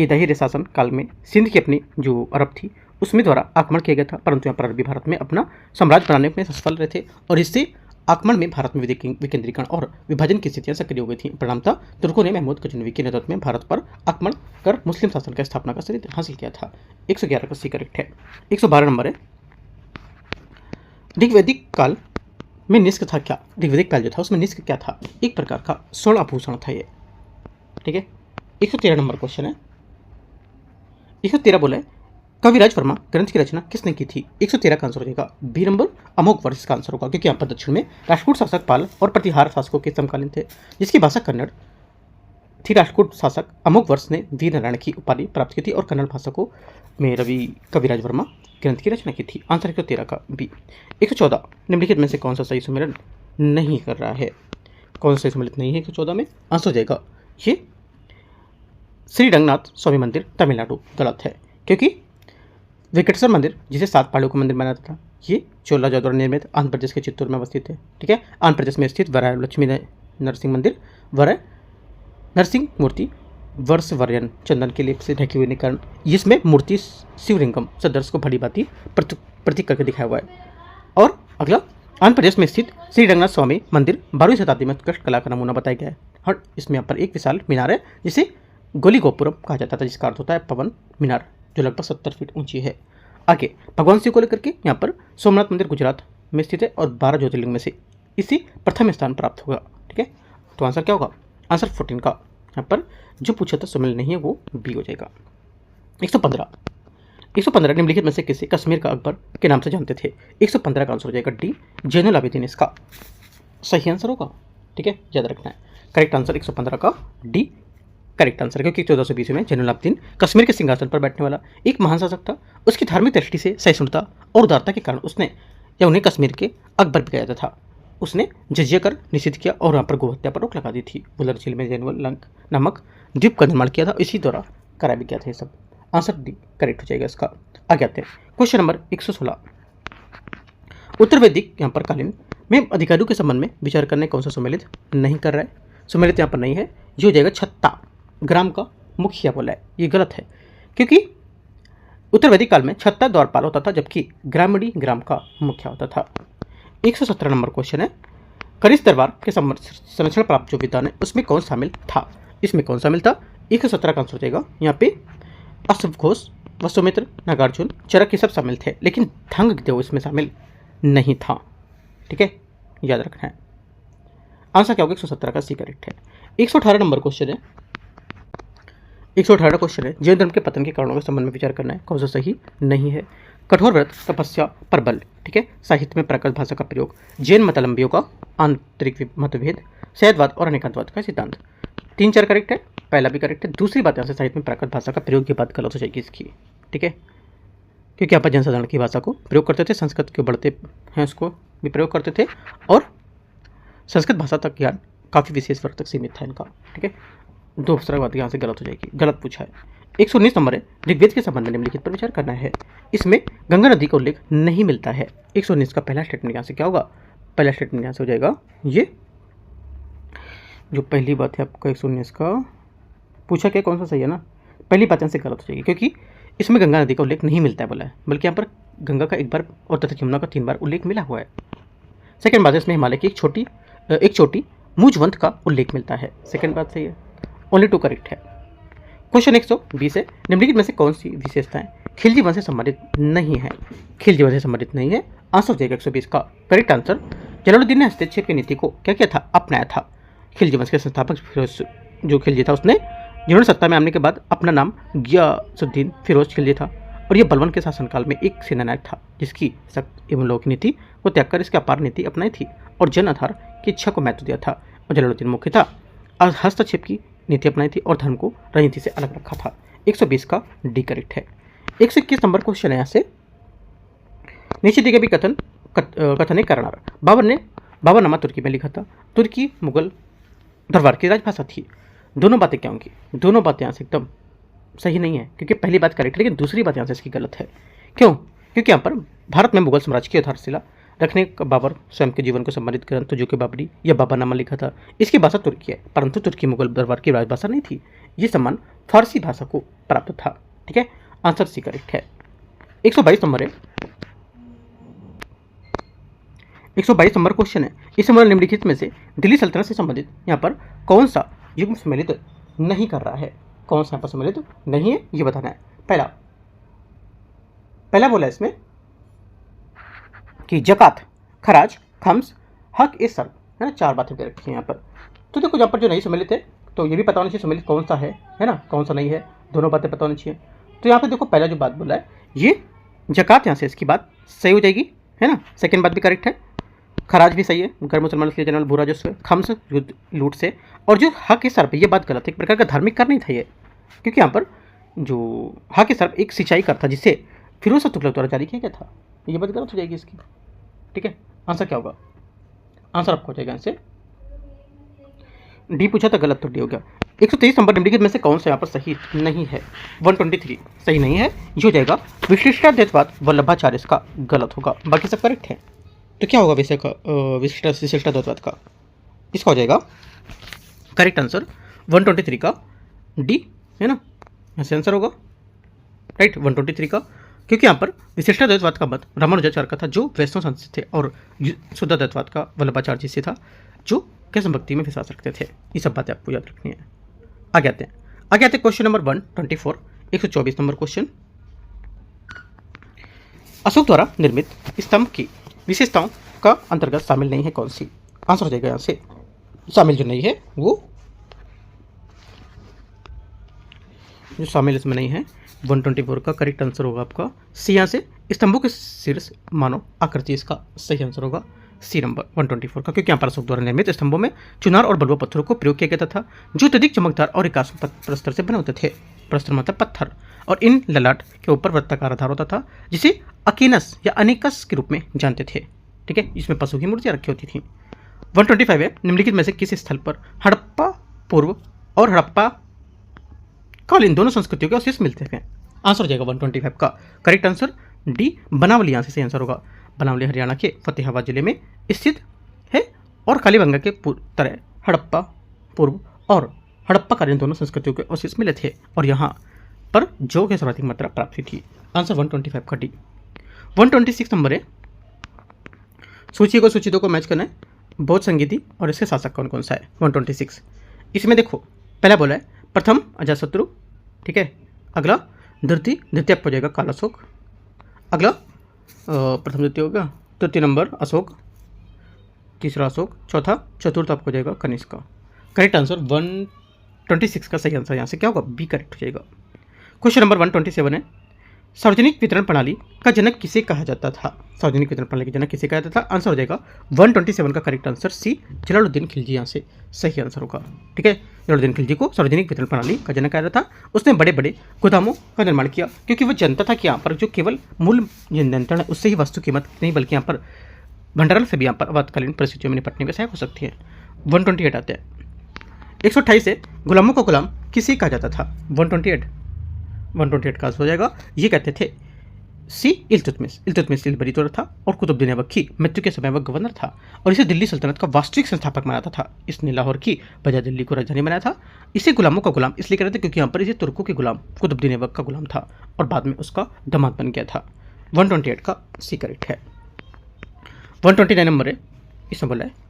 दहिर शासन काल में सिंध की अपनी जो अरब थी उसमें द्वारा आक्रमण किया गया था, परंतु यहाँ पर अरबी भारत में अपना साम्राज्य बनाने में सफल रहे थे और इससे आक्रमण में भारत में विकेंद्रीकरण और विभाजन की स्थितियां सक्रिय हो गई थी। परिणामतः तुर्कों ने महमूद गजनवी के नेतृत्व में भारत पर आक्रमण कर मुस्लिम शासन की स्थापना का श्रेय हासिल किया था। 111 का सी करेक्ट है। 112 नंबर है, ऋग्वैदिक काल में निष्क था क्या? ऋग्वैदिक काल जो था उसमें निष्क क्या था? एक प्रकार का स्वर्ण आभूषण था ये। ठीक है, 113 नंबर क्वेश्चन है। 113 बोला है कविराज वर्मा ग्रंथ की रचना किसने की थी? 113 का आंसर हो जाएगा बी नंबर अमोघ वर्ष इसका आंसर होगा, क्योंकि यहाँ पर दक्षिण में राष्ट्रकूट शासक पाल और प्रतिहार शासकों के समकालीन थे, जिसकी भाषा कन्नड़ थी। राष्ट्रकूट शासक अमोघ वर्ष ने वीर नारायण की उपाधि प्राप्त की थी और कन्नड़ भाषा में रवि कविराज वर्मा ग्रंथ की रचना की थी। आंसर 113 का बी। 114 निम्नलिखित में से कौन सा सही सुमेलन नहीं कर रहा है? कौन सा सही सम्मिलित नहीं है 114 में? आंसर हो जाएगा ये श्री रंगनाथ स्वामी मंदिर तमिलनाडु। गलत है, क्योंकि वेंकटेश्वर मंदिर जिसे 7 पहाड़ों का मंदिर बनाया था, ये चोला द्वारा निर्मित आंध्र प्रदेश के चित्तूर में अवस्थित है। ठीक है, आंध्र प्रदेश में स्थित वराय लक्ष्मी नरसिंह मंदिर वराय नरसिंह मूर्ति वर्षवर्यन चंदन के लेप से ढकी हुई के कारण इसमें मूर्ति शिवलिंगम सदर्श को भली भांति प्रतीक करके दिखाया हुआ है। और अगला आंध्र प्रदेश में स्थित श्री रंगनाथ स्वामी मंदिर 12वीं शताब्दी में उत्कृष्ट कला का नमूना बताया गया है। और इसमें यहाँ पर एक विशाल मीनार है जिसे गोली गोपुरम कहा जाता था, जिसका अर्थ होता है पवन मीनार, जो लगभग 70 फीट ऊंची है। आगे भगवान शिव को लेकर के यहाँ पर सोमनाथ मंदिर गुजरात में स्थित है और 12 ज्योतिर्लिंग में से इसी प्रथम स्थान प्राप्त होगा। ठीक है, तो आंसर क्या होगा? आंसर 14 का यहाँ पर जो पूछा था सुमेल नहीं है वो बी हो जाएगा। 115 निम्नलिखित में से किसे कश्मीर का अकबर के नाम से जानते थे? 115 का आंसर हो जाएगा डी जैनुल आबिदीन इसका सही आंसर होगा। ठीक है, याद रखना है। करेक्ट आंसर 115 का डी करेक्ट आंसर, क्योंकि 1420 में जैनुल आबिदीन कश्मीर के सिंहासन पर बैठने वाला एक महान शासक था। उसकी धार्मिक दृष्टि से सहिष्णुता और उदारता के कारण उसने या उन्हें कश्मीर के अकबर भी कहा जाता था। उसने जजिया कर निषिद्ध किया और वहाँ पर गोहत्या पर रोक लगा दी थी। बुलर झील में जैनुल लंक नामक द्वीप का निर्माण किया था, इसी द्वारा करा भी किया था ये सब। आंसर डी करेक्ट हो जाएगा इसका। आगे आते हैं क्वेश्चन नंबर 116। उत्तर वैदिक यहाँ पर कालीन में अधिकारियों के संबंध में विचार करने कौन सा सम्मिलित नहीं कर रहा है? सम्मिलित यहाँ पर नहीं है, ये हो जाएगा छत्ता ग्राम का मुखिया बोला है। ये गलत है, क्योंकि उत्तर वैदिक काल में छत्ता द्वारपाल होता था, जबकि ग्रामीणी ग्राम का मुखिया होता था। 117 नंबर क्वेश्चन है, कनिष्क दरबार के संरक्षण प्राप्त जो विद्वान है उसमें कौन शामिल था? इसमें कौन शामिल था? 117 का आंसर हो जाएगा यहाँ पे अश्व घोष, वसुमित्र, नागार्जुन, चरक ये सब शामिल थे, लेकिन धंगदेव इसमें शामिल नहीं था। ठीक है, याद रखना है। आंसर क्या होगा? 117 का सी करेक्ट है। 118 नंबर क्वेश्चन है। 118 क्वेश्चन है, जैन धर्म के पतन के कारणों के संबंध में विचार करना है, कौन सा सही नहीं है? कठोर व्रत, तपस्या पर बल। ठीक है, साहित्य में प्राकृत भाषा का प्रयोग, जैन मतलंबियों का आंतरिक मतभेद, शैववाद और अनेकांतवाद का सिद्धांत। 3-4 करेक्ट है, पहला भी करेक्ट है। दूसरी बात यहाँ से साहित्य में प्राकृत भाषा का प्रयोग की बात गलत हो जाएगी इसकी। ठीक है, क्योंकि यहाँ पर जनसाधारण की भाषा को प्रयोग करते थे, संस्कृत के बढ़ते हैं उसको भी प्रयोग करते थे, और संस्कृत भाषा तक ज्ञान काफ़ी विशेष वर्ग तक सीमित था इनका। ठीक है, दूसरा बात यहाँ से गलत हो जाएगी, गलत पूछा है। 119 नंबर है, ऋग्वेद के संबंध में निम्नलिखित पर विचार करना है। इसमें गंगा नदी का उल्लेख नहीं मिलता है। 119 का पहला स्टेटमेंट यहाँ से क्या होगा? पहला स्टेटमेंट यहाँ से हो जाएगा ये जो पहली बात है आपका 119 का पूछा क्या कौन सा सही है ना, पहली बात यहाँ से गलत हो जाएगी, क्योंकि इसमें गंगा नदी का उल्लेख नहीं मिलता है बोला है, बल्कि यहाँ पर गंगा का एक बार और तथा यमुना का 3 बार उल्लेख मिला हुआ है। सेकंड बात है, इसमें हिमालय की एक चोटी मूजवंत का उल्लेख मिलता है। सेकंड बात सही है, ओनली 2 करेक्ट है। क्वेश्चन 120 है, निम्नलिखित में से कौन सी विशेषताएं खिलजी वंश से संबंधित नहीं है? खिलजी वंश से संबंधित नहीं है, आंसर हो जाएगा 120 का। करेक्ट आंसर, जलालुद्दीन ने हस्तक्षेप की नीति को क्या किया था? अपनाया था। खिलजी वंश के संस्थापक फिरोज जो खिलजी था उसने, जिन्होंने सत्ता में आने के बाद अपना नाम गियासुद्दीन फिरोज खिलजी था, और यह बलवन के शासनकाल में एक सेनानायक था जिसकी सख्त एवं लोक नीति को त्याग कर इसकी अपार नीति अपनाई थी और जन आधार की इच्छा को महत्व दिया था। और जलालुद्दीन मुख्यतः हस्तक्षेप की नीति अपनाई थी और धर्म को राजनीति से अलग रखा था। 120 का डी करेक्ट है। 121 नंबर क्वेश्चन है यहाँ से, नीचे दिए गए भी कथन करणार। बाबरनामा तुर्की में लिखा था। तुर्की मुगल दरबार की राजभाषा थी। दोनों बातें क्या होंगी? दोनों बातें यहाँ से एकदम सही नहीं है, क्योंकि पहली बात करेक्ट है, लेकिन दूसरी बात यहाँ से इसकी गलत है। क्यों? क्योंकि यहाँ पर भारत में मुगल साम्राज्य की आधारशिला रखने का बाबर स्वयं के जीवन को संबंधित ग्रंथ जो कि बाबरी या बाबरनामा लिखा था, इसकी भाषा तुर्की है, परंतु तुर्की मुगल दरबार की राजभाषा नहीं थी। ये सम्मान फारसी भाषा को प्राप्त था। ठीक है, आंसर सी करेक्ट है। 122 नंबर है, 122 नंबर क्वेश्चन है, इस निम्नलिखित में से दिल्ली सल्तनत से संबंधित यहाँ पर कौन सा युग्म सम्मिलित नहीं कर रहा है, कौन सा यहाँ पर सम्मिलित नहीं है ये बताना है। पहला बोला इसमें कि जकात, खराज, खम्स, हक ए सर्व, है ना, 4 बातें दे रखी हैं यहाँ पर। तो देखो यहाँ पर जो नहीं सम्मिलित है तो ये भी पता होना चाहिए सम्मिलित कौन सा है ना, कौन सा नहीं है, दोनों बातें पता होनी चाहिए। तो यहाँ पर देखो पहला जो बात बोला है ये जकात, यहाँ से इसकी बात सही हो जाएगी, है ना, सेकंड बात भी करेक्ट है। खराज भी सही है, गैर मुसलमान के लिए जनरल भू राजस्व। खम्स युद्ध लूट से, और जो हक ए सर्व ये बात गलत है, एक प्रकार का धार्मिक कर नहीं था ये, क्योंकि यहाँ पर जो हक ए सर्व एक सिंचाई कर था जिसे फिरोज शाह तुगलक द्वारा जारी किया गया था, ये बात गलत हो जाएगी इसकी। ठीक है, आंसर क्या होगा? आंसर आपको हो जाएगा इससे डी पूछा था, गलत तो डी हो गया। 123 नंबर निम्नलिखित में से कौन सा यहाँ पर सही नहीं है? 123 सही नहीं है, ये हो जाएगा विशिष्टाद्वैतवाद वल्लभाचार्य, इसका गलत होगा, बाकी सब करेक्ट है। तो क्या होगा विषय का विशिष्टाद्वैतवाद का? इसका हो जाएगा करेक्ट आंसर 123 का डी, है ना, ऐसे आंसर होगा राइट 123 का, क्योंकि यहाँ पर विशिष्टाद्वैतवाद का मत रामानुजाचार्य का था जो वैष्णव संत से थे, और शुद्धाद्वैतवाद का वल्लभाचार्य जी से था जो कृष्ण भक्ति में विश्वास रखते थे। ये सब बातें आपको याद रखनी है। आगे आते हैं question number 124, 124 number question. Ashok द्वारा निर्मित स्तंभ की विशेषताओं का अंतर्गत शामिल नहीं है कौन सी? आंसर हो जाएगा यहाँ से शामिल जो नहीं है वो, जो शामिल इसमें नहीं है 124 का करेक्ट आंसर होगा आपका सी। यहाँ से स्तंभों के शीर्ष मानव आकृति, इसका सही आंसर होगा सी नंबर 124 का, क्योंकि यहाँ पर अशोक द्वारा निर्मित स्तंभों में चुनार और बलुआ पत्थरों को प्रयोग किया गया था जो अत्यधिक चमकदार और एकास्म प्रस्तर से बने होते थे। प्रस्तर मतलब पत्थर, और इन ललाट के ऊपर वृत्ताकार आधार होता था जिसे अकीनस या अनेकस के रूप में जानते थे। ठीक है, इसमें पशु की मूर्तियाँ रखी होती थी। 125 है, निम्नलिखित में से किस स्थल पर हड़प्पा पूर्व और हड़प्पा कालीन दोनों संस्कृतियों के अवशेष मिलते हैं? आंसर हो जाएगा 125 का करेक्ट आंसर डी, बनावली, यहाँ से सही आंसर होगा। बनावली हरियाणा के फतेहाबाद जिले में स्थित है, और कालीबंगा के तरह हड़प्पा पूर्व और हड़प्पा कालीन दोनों संस्कृतियों के अवशेष मिले थे, और यहाँ पर जो की सर्वाधिक मात्रा प्राप्त हुई थी। आंसर 125 का डी। 126 नंबर है, सूची को सूची दो को मैच करना है, बौद्ध संगीति और इसके शासक कौन कौन सा है? 126 इसमें देखो पहला बोला है प्रथम अजातशत्रु, ठीक है, अगला द्वितीय आपको हो जाएगा कालाशोक, अगला प्रथम द्वितीय होगा, तृतीय नंबर अशोक, तीसरा अशोक, चतुर्थ आपको हो जाएगा कनिष्क का। करेक्ट आंसर 126 का सही आंसर यहाँ से क्या होगा? बी करेक्ट हो जाएगा। क्वेश्चन नंबर 127 है, सार्वजनिक वितरण प्रणाली का जनक किसे कहा जाता था? सार्वजनिक वितरण प्रणाली का जनक किसे कहा जाता था? आंसर हो जाएगा 127 का correct answer C, Jalaluddin Khilji, यहाँ से सही आंसर होगा। ठीक है, जलालुद्दीन खिलजी को सार्वजनिक वितरण प्रणाली का जनक कहा जाता था। उसने बड़े बड़े गोदामों का निर्माण किया, क्योंकि वो जानता था कि यहाँ पर जो केवल मूल नियंत्रण है उससे ही वस्तु कीमत नहीं, बल्कि यहाँ पर भंडारण से भी यहाँ पर आपातकालीन परिस्थितियों में निपटने में सहायक हो सकती है। 128 आते हैं, 128 से गुलामों को गुलाम किसे कहा जाता था? 128 का हो जाएगा, ये कहते थे सी इल्तुतमिश बरीतोर था, और कुतुबुद्दीन ऐबक की मृत्यु के समय वह गवर्नर था, और इसे दिल्ली सल्तनत का वास्तविक संस्थापक माना था। इसने लाहौर की बजाय दिल्ली को राजधानी बनाया था। इसे गुलामों का गुलाम इसलिए कहते थे क्योंकि यहाँ पर इसे तुर्कों के गुलाम कुतुबुद्दीन ऐबक का गुलाम था, और बाद में उसका दामाद बन गया था। 128 का सी करेक्ट है। 129 नंबर है, इसमें बोला है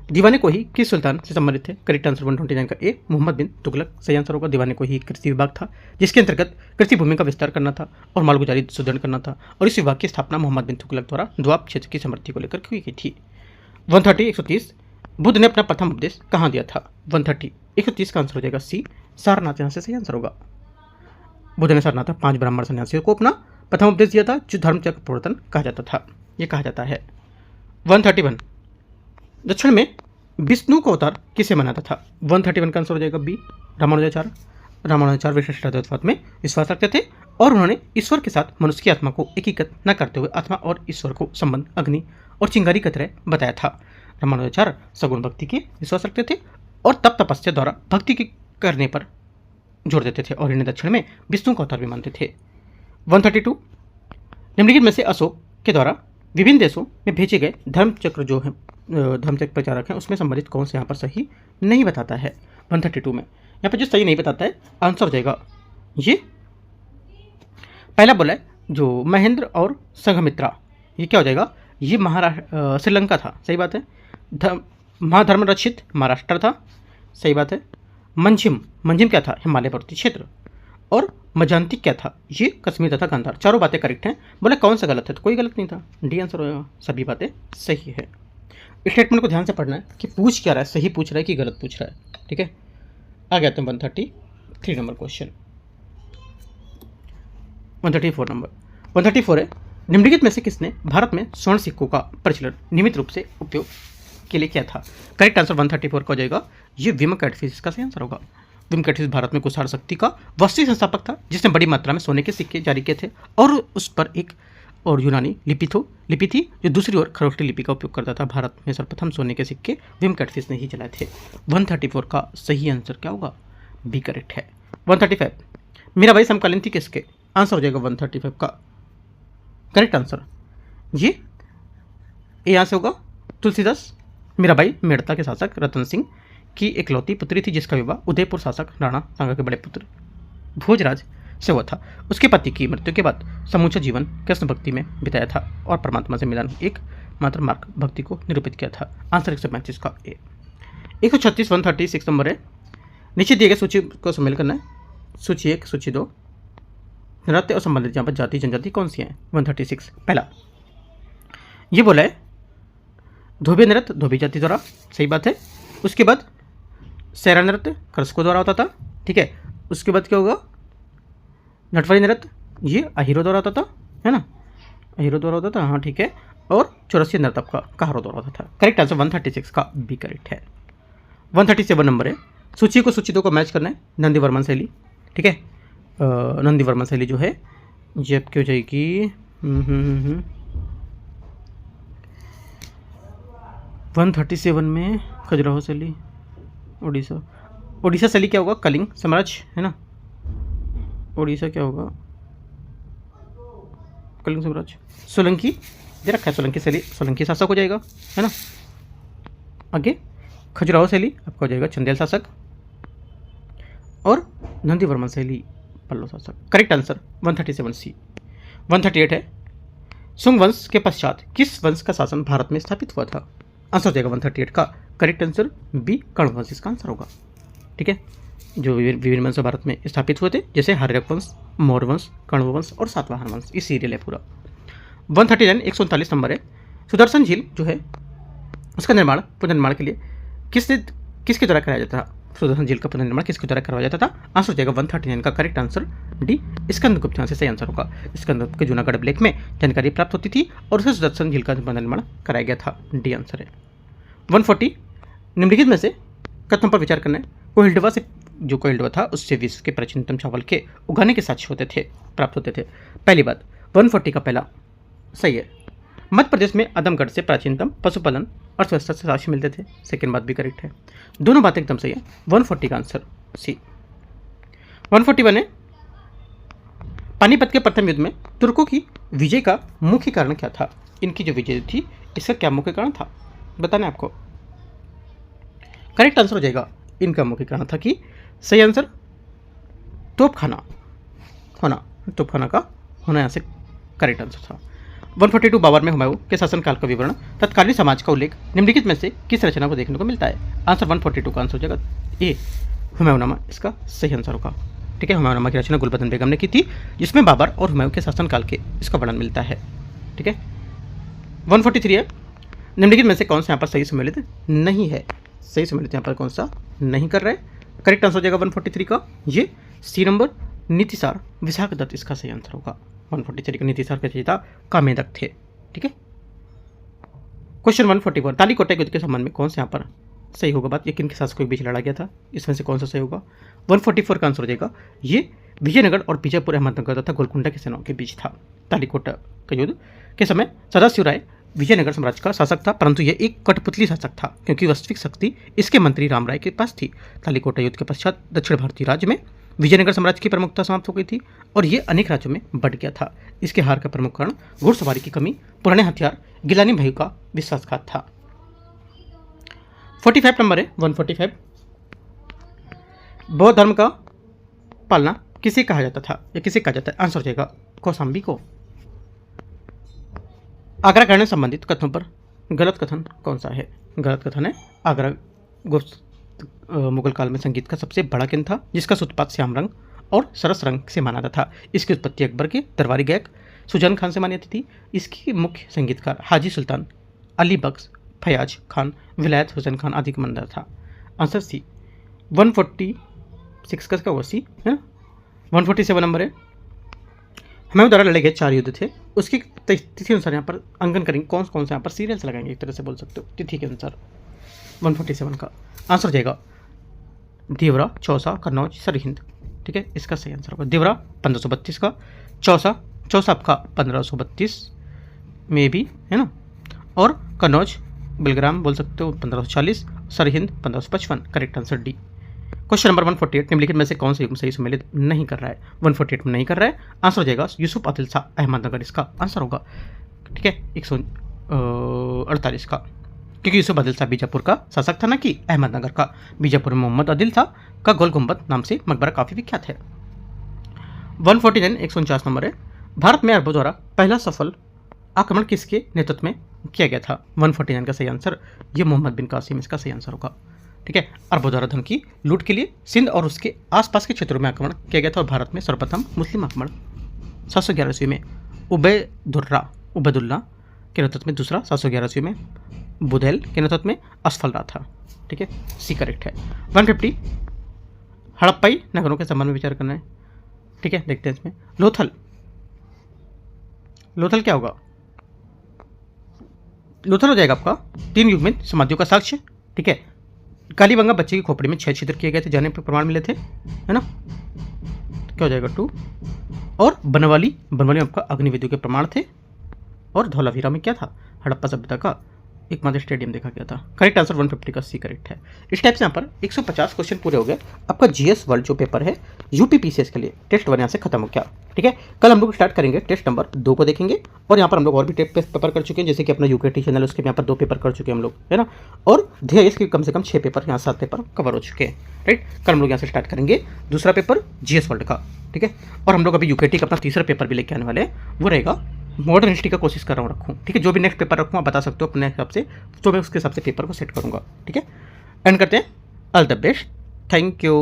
दीवाने को ही किस सुल्तान से संबंधित थे? करेक्ट आंसर 129 का ए, मोहम्मद बिन तुगलक, सही आंसर होगा। दीवाने को ही कृषि विभाग था जिसके अंतर्गत कृषि भूमि का विस्तार करना था और मालगुजारी सुदृढ़ करना था, और इस विभाग की स्थापना मोहम्मद बिन तुगलक द्वारा द्वाब क्षेत्र की समृद्धि को लेकर की गई थी। 130 बुद्ध ने अपना प्रथम उपदेश कहाँ दिया था? 130 का आंसर हो जाएगा सी, सारनाथ, यहाँ से सही आंसर होगा। बुद्ध ने सारनाथ में 5 ब्राह्मण सन्यासियों को अपना प्रथम उपदेश दिया था, जो धर्म चक्र प्रवर्तन कहा जाता था, ये कहा जाता है। 131 दक्षिण में विष्णु का अवतार किसे मनाता था? 131 का आंसर हो जाएगा बी, रामानुजाचार्य विशिष्टाद्वैतवाद में विश्वास रखते थे, और उन्होंने ईश्वर के साथ मनुष्य की आत्मा को एकीकृत न करते हुए आत्मा और ईश्वर को संबंध अग्नि और चिंगारी की तरह बताया था। रामानुजाचार्य सगुण भक्ति के विश्वास रखते थे और तप तपस्या द्वारा भक्ति के करने पर जोर देते थे, और इन्हें दक्षिण में विष्णु का अवतार भी मानते थे। 132 निम्नलिखित में से अशोक के द्वारा विभिन्न देशों में भेजे गए धर्मचक्र जो है धर्मचक्र प्रचारक हैं उसमें संबंधित कौन से यहाँ पर सही नहीं बताता है? 132 में यहाँ पर जो सही नहीं बताता है आंसर हो जाएगा ये पहला बोला है जो महेंद्र और संघमित्रा, ये क्या हो जाएगा? ये महाराष्ट्र श्रीलंका था, सही बात है। महाधर्म रक्षित महाराष्ट्र था, सही बात है। मंजिम, मंजिम क्या था, हिमालय पर्वतीय क्षेत्र। और मजांतिक क्या था, ये कश्मीर तथा गांधार। चारों बातें करेक्ट हैं। बोले कौन सा गलत है, तो कोई गलत नहीं था, डी आंसर होगा, सभी बातें सही है। स्टेटमेंट को ध्यान से पढ़ना है कि पूछ क्या रहा है, सही पूछ रहा है कि गलत पूछ रहा है, ठीक है। आ गया तुम 133 नंबर क्वेश्चन। 134 नंबर 134 है, निम्नलिखित में से किसने भारत में स्वर्ण सिक्कों का प्रचलन नियमित रूप से उपयोग के लिए किया था। करेक्ट आंसर 134 का हो जाएगा, ये विम कैटफिश इसका सही आंसर होगा। विम कैटफिश भारत में कुषाण शक्ति का वास्तविक संस्थापक था, जिसने बड़ी मात्रा में सोने के सिक्के जारी किए थे और उस पर एक और यूनानी लिपि थी, जो दूसरी ओर खरोष्टी लिपि का उपयोग करता था। भारत में सर्वप्रथम सोने के सिक्के विम कैटफिश ने ही चलाए थे। 134 का सही आंसर क्या होगा, बी करेक्ट है। 135 मीराबाई समकालीन थी किसके, आंसर हो जाएगा 135 का करेक्ट आंसर, ये आंसर होगा तुलसीदास। मीराबाई मेड़ता के शासक रतन सिंह की इकलौती पुत्री थी, जिसका विवाह उदयपुर शासक राणा सांगा के बड़े पुत्र भोजराज से हुआ था। उसके पति की मृत्यु के बाद समूचा जीवन कृष्ण भक्ति में बिताया था और परमात्मा से मिलन एक मात्र मार्ग भक्ति को निरूपित किया था। आंसर 135 का ए। 136 136 नंबर है, नीचे दिए गए सूची को सम्मिलित करना है। सूची 1 सूची 2 नृत्य और संबंधित यहाँ पर जाति जनजाति कौन सी हैं। 136 पहला ये बोला है धोबी नृत्य धोबी जाति द्वारा, सही बात है। उसके बाद सैरा नृत्य कृषकों द्वारा होता था, ठीक है। उसके बाद क्या होगा, नटवरी नृत्य ये अहीरो द्वारा होता था, है ना, अहीरो द्वारा होता था, हाँ ठीक है। और चौरसिया नृत्य का कहारों द्वारा होता था। करेक्ट आंसर 136 का बी करेक्ट है। 137 नंबर है, सूची को सूची 2 को मैच करना है। नंदी वर्मन शैली, ठीक है, नंदी वर्मन शैली जो है ये आपकी हो जाएगी 137 में खजुराहो शैली, उड़ीसा शैली क्या होगा, कलिंग साम्राज्य, है ना। उड़ीसा क्या होगा, कलिंग साम्राज्य। सोलंकी दे रखा है, सोलंकी शैली सोलंकी शासक हो जाएगा, है ना। आगे खजुराहो शैली आपका हो जाएगा चंदेल शासक, और नंदी वर्मन शैली पल्लव शासक। करेक्ट आंसर 137 सी। 138 है, सुंग वंश के पश्चात किस वंश का शासन भारत में स्थापित हुआ था। आंसर हो जाएगा 138 का करेक्ट आंसर बी कर्ण वंश इसका आंसर होगा, ठीक है। जो विभिन्न वंश भारत में स्थापित हुए थे, जैसे हर्यक वंश, मौर्य वंश, कण्व वंश और सातवाहन वंश, ये सीरियल है पूरा। 139 139 नंबर है, सुदर्शन झील जो है उसका निर्माण पुनर्निर्माण के लिए किसके द्वारा कराया जाता था। सुदर्शन झील का पुनर्निर्माण किसके द्वारा करवाया जाता था। आंसर हो जाएगा 139 का करेक्ट आंसर डी स्कंदगुप्त यहाँ से सही आंसर होगा। स्कंदगुप्त के जूनागढ़ अभिलेख में जानकारी प्राप्त होती थी और उसे सुदर्शन झील का पुनर्निर्माण कराया गया था, डी आंसर है। 140 निम्नलिखित में से कथन पर विचार करना है। कोहिल्डवा से जो कोहिल्डवा था उससे विश्व के प्राचीनतम चावल के उगाने के साक्ष्य होते थे प्राप्त होते थे। पहली बात 140 का पहला सही है। मध्य प्रदेश में आदमगढ़ से प्राचीनतम पशुपालन अर्थव्यवस्था से साक्ष्य मिलते थे, सेकेंड बात भी करेक्ट है। दोनों बातें एकदम सही है। 140 का आंसर सी। 141 है, पानीपत के प्रथम युद्ध में तुर्कों की विजय का मुख्य कारण क्या था। इनकी जो विजय थी इसका क्या मुख्य कारण था, बताना है आपको। करेक्ट आंसर हो जाएगा इनका मुख्य कारण था कि सही आंसर तोपखाना होना, तोपखाना का होना यहाँ से करेक्ट आंसर था। 142 बाबर में हुमायूं के शासनकाल का विवरण तत्कालीन समाज का उल्लेख निम्नलिखित में से किस रचना को देखने को मिलता है। आंसर 142 का आंसर हो जाएगा ए हुमायूंनामा इसका सही आंसर होगा, ठीक है। हुमायूंनामा की रचना गुलबदन बेगम ने की थी, जिसमें बाबर और हुमायूं के शासनकाल के इसका वर्णन मिलता है, ठीक है। 143 है, निम्नलिखित में से कौन सा यहाँ पर सही सम्मिलित नहीं है। सही सम्मिलित यहाँ पर कौन सा नहीं कर रहे। करेक्ट आंसर हो जाएगा 143 का ये सी नंबर नीतिसार विशाख दत्त इसका सही आंसर होगा। 143 का नीतिसार के रचयिता कामेदक थे, ठीक है। क्वेश्चन 141 तालीकोटा युद्ध के संबंध में कौन से यहाँ पर सही होगा बात, ये किन के शासकों के बीच लड़ा गया था, इसमें से कौन सा सही होगा। 144 का आंसर हो जाएगा ये विजयनगर और बीजापुर अहमदनगर तथा गोलकुंडा की सेनाओं के बीच था। तालीकोटा का युद्ध के समय सदाशिव राय विजयनगर साम्राज्य का शासक था, परंतु यह एक कठपुतली शासक था क्योंकि वास्तविक शक्ति इसके मंत्री राम राय के पास थी। तालीकोटा युद्ध के पश्चात दक्षिण भारतीय राज्य में विजयनगर साम्राज्य की प्रमुखता समाप्त हो गई थी और ये अनेक राज्यों में बढ़ गया था। इसके हार का प्रमुख कारण घुड़सवारी की कमी, पुराने हथियार, गिलानी भाइयों का विश्वासघात था। 45 नंबर है 145 बौद्ध धर्म का पालना किसे कहा जाता था या किसे कहा जाता है। आंसर हो जाएगा कौशाम्बी को। आगरा ग्रहण से संबंधित कथनों पर गलत कथन कौन सा है? गलत कथन है आगरा गुप्त मुगल काल में संगीत का सबसे बड़ा केंद्र था, जिसका सूत्रपात श्याम रंग और सरस रंग से माना जाता था। इसकी उत्पत्ति अकबर के दरबारी गायक सुजान खान से मानी जाती थी। इसकी मुख्य संगीतकार हाजी सुल्तान, अली बख्श, फयाज खान, विलायत हुसैन खान आदि का मंदिर था। आंसर सी 146 का होगा सी है ना। 147 नंबर है, हमारे द्वारा लड़े गए 4 युद्ध थे, उसकी तिथि अनुसार यहाँ पर अंकन करेंगे कौन कौन से यहाँ पर सीरियल्स लगाएंगे, एक तरह से बोल सकते हो तिथि के अनुसार। 147 का आंसर जाएगा देवरा, चौसा, कन्नौज, सरहिंद। ठीक है, इसका सही आंसर होगा देवरा 1532 का, चौसा आपका 1532 में भी है ना, और कन्नौज बिलग्राम बोल सकते हो 1540, Sirhind 1555। Correct answer D. Question number 148, निम्नलिखित में से कौन सा युग्म सही सम्मिलित नहीं कर रहा है? 148 में नहीं कर रहा है, आंसर हो जाएगा यूसुफ आदिल शाह अहमदनगर, इसका आंसर होगा। ठीक है, 148 का, क्योंकि यूसुफ आदिल शाह बीजापुर का शासक था ना कि अहमदनगर का। बीजापुर में मोहम्मद आदिल शाह का गोल गुंबद नाम से मकबरा काफ़ी विख्यात है। 149 149 नंबर है, भारत में अरबों द्वारा पहला सफल आक्रमण किसके नेतृत्व में किया गया था? 149 का सही आंसर ये मोहम्मद बिन कासिम, इसका सही आंसर होगा। ठीक है, अरबों द्वारा धन की लूट के लिए सिंध और उसके आसपास के क्षेत्रों में आक्रमण किया गया था, और भारत में सर्वप्रथम मुस्लिम आक्रमण 711 ईस्वी में उबैदुल्ला के नेतृत्व में, दूसरा 711 ईस्वी में बुधैल के नेतृत्व में असफल था। ठीक है, सी करेक्ट है। 150 हड़प्पाई नगरों के संबंध में विचार करना है। ठीक है, देखते हैं इसमें। लोथल क्या होगा? लोथल हो जाएगा आपका 3 युग्मित समाधियों का साक्ष्य। ठीक है, कालीबंगा बच्चे की खोपड़ी में 6 छिद्र किए गए थे, जाने पर प्रमाण मिले थे, है ना। तो क्या हो जाएगा 2। और बनवाली में आपका अग्निवेदियों के प्रमाण थे, और धौलावीरा में क्या था? हड़प्पा सभ्यता का एकमात्र स्टेडियम देखा गया था। करेक्ट आंसर 150 का सी करेक्ट है। इस टाइप से यहाँ पर 150 क्वेश्चन पूरे हो गए। आपका जीएस वर्ल्ड जो पेपर है यूपीपीसीएस के लिए टेस्ट 1 यहाँ से खत्म हो गया। ठीक है, कल हम लोग स्टार्ट करेंगे टेस्ट नंबर 2 को देखेंगे, और यहाँ पर हम लोग और भी टेस्ट पेपर कर चुके हैं, जैसे कि अपना यूकेटी चैनल उसके यहाँ पर 2 पेपर कर चुके हैं हम लोग, है ना। और धीरे के कम से कम 6 पेपर, यहाँ 7 पेपर कवर हो चुके हैं। राइट, कल हम लोग यहाँ से स्टार्ट करेंगे दूसरा पेपर जीएस वर्ल्ड का। ठीक है, और हम लोग अभी यूकेटी का अपना तीसरा पेपर भी लेके आने वाले हैं, वो रहेगा मॉडर्न हिस्ट्री का कोशिश कर रहा हूँ रखूँ। ठीक है, जो भी नेक्स्ट पेपर रखूँ आप बता सकते हो अपने हिसाब से, तो मैं उसके हिसाब से पेपर को सेट करूँगा। ठीक है, एंड करते हैं। All the best, thank you.